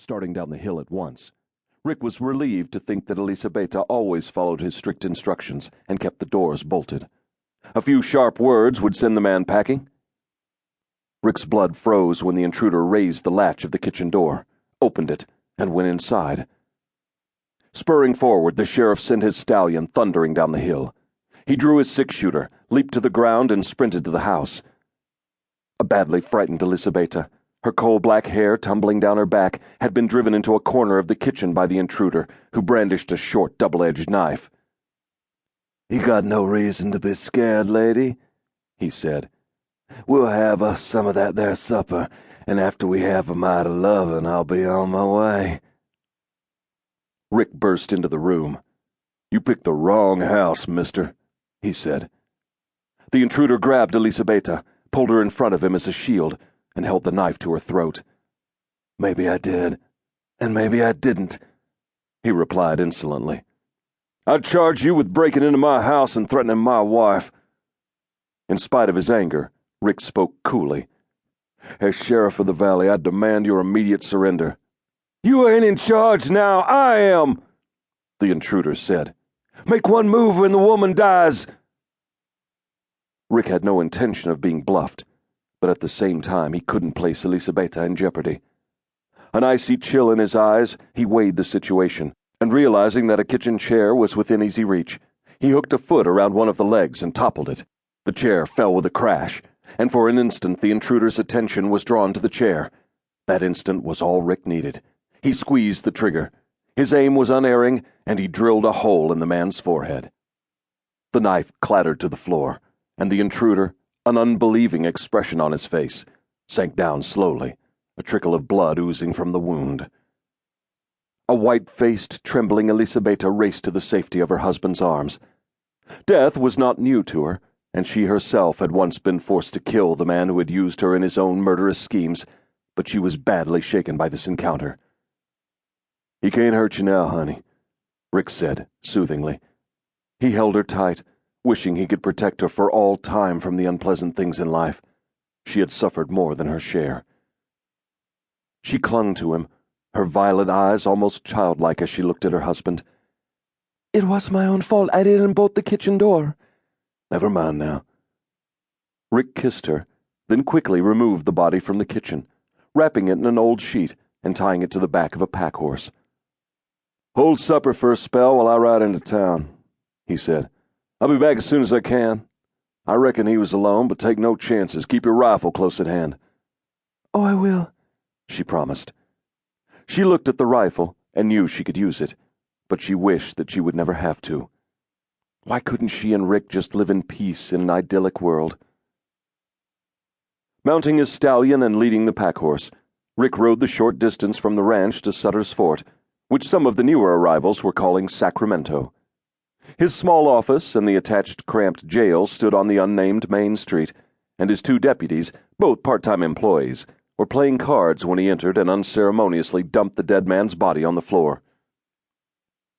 starting down the hill at once. Rick was relieved to think that Elisabetta always followed his strict instructions and kept the doors bolted. A few sharp words would send the man packing. Rick's blood froze when the intruder raised the latch of the kitchen door, opened it, and went inside. Spurring forward, the sheriff sent his stallion thundering down the hill. He drew his six-shooter, leaped to the ground, and sprinted to the house. A badly frightened Elisabetta, her coal-black hair tumbling down her back, had been driven into a corner of the kitchen by the intruder, who brandished a short, double-edged knife. "You got no reason to be scared, lady," he said. "We'll have us some of that there supper, and after we have a mite of lovin', I'll be on my way." Rick burst into the room. "You picked the wrong house, mister," he said. The intruder grabbed Elisabetta, pulled her in front of him as a shield, and held the knife to her throat. "Maybe I did, and maybe I didn't," he replied insolently. "I charge you with breaking into my house and threatening my wife." In spite of his anger, Rick spoke coolly. "As sheriff of the valley, I demand your immediate surrender." "You ain't in charge now, I am," the intruder said. "Make one move and the woman dies." Rick had no intention of being bluffed, but at the same time he couldn't place Elisabetta in jeopardy. An icy chill in his eyes, he weighed the situation, and realizing that a kitchen chair was within easy reach, he hooked a foot around one of the legs and toppled it. The chair fell with a crash, and for an instant the intruder's attention was drawn to the chair. That instant was all Rick needed. He squeezed the trigger. His aim was unerring, and he drilled a hole in the man's forehead. The knife clattered to the floor, and the intruder, an unbelieving expression on his face, sank down slowly, a trickle of blood oozing from the wound. A white-faced, trembling Elisabetta raced to the safety of her husband's arms. Death was not new to her, and she herself had once been forced to kill the man who had used her in his own murderous schemes, but she was badly shaken by this encounter. "He can't hurt you now, honey," Rick said, soothingly. He held her tight, wishing he could protect her for all time from the unpleasant things in life. She had suffered more than her share. She clung to him, her violet eyes almost childlike as she looked at her husband. "It was my own fault. I didn't bolt the kitchen door." "Never mind now." Rick kissed her, then quickly removed the body from the kitchen, wrapping it in an old sheet and tying it to the back of a pack horse. "Hold supper for a spell while I ride into town," he said. "I'll be back as soon as I can. I reckon he was alone, but take no chances. Keep your rifle close at hand." "Oh, I will," she promised. She looked at the rifle and knew she could use it, but she wished that she would never have to. Why couldn't she and Rick just live in peace in an idyllic world? Mounting his stallion and leading the pack horse, Rick rode the short distance from the ranch to Sutter's Fort, which some of the newer arrivals were calling Sacramento. His small office and the attached cramped jail stood on the unnamed main street, and his two deputies, both part-time employees, were playing cards when he entered and unceremoniously dumped the dead man's body on the floor.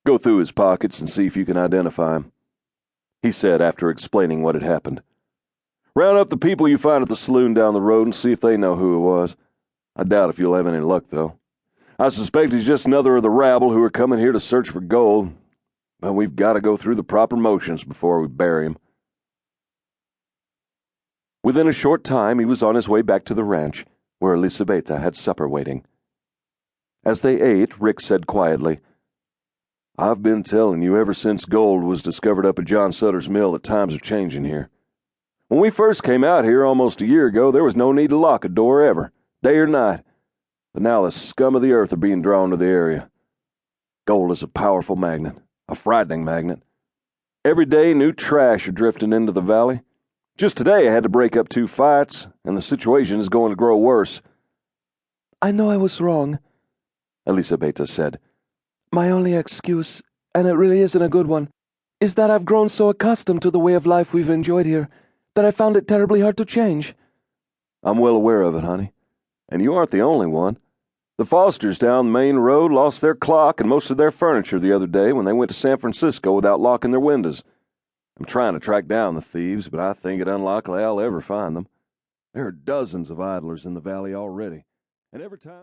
"Go through his pockets and see if you can identify him," he said after explaining what had happened. "Round up the people you find at the saloon down the road and see if they know who it was. I doubt if you'll have any luck, though. I suspect he's just another of the rabble who are coming here to search for gold, but we've got to go through the proper motions before we bury him." Within a short time he was on his way back to the ranch, where Elisabetta had supper waiting. As they ate, Rick said quietly, "I've been telling you ever since gold was discovered up at John Sutter's mill that times are changing here. When we first came out here almost a year ago, there was no need to lock a door ever, day or night. But now the scum of the earth are being drawn to the area. Gold is a powerful magnet, a frightening magnet. Every day new trash are drifting into the valley. Just today I had to break up 2 fights, and the situation is going to grow worse." "I know I was wrong," Elisabetta said. "My only excuse, and it really isn't a good one, is that I've grown so accustomed to the way of life we've enjoyed here that I found it terribly hard to change." "I'm well aware of it, honey. And you aren't the only one. The Fosters down the main road lost their clock and most of their furniture the other day when they went to San Francisco without locking their windows. I'm trying to track down the thieves, but I think it unlikely I'll ever find them. There are dozens of idlers in the valley already, and every time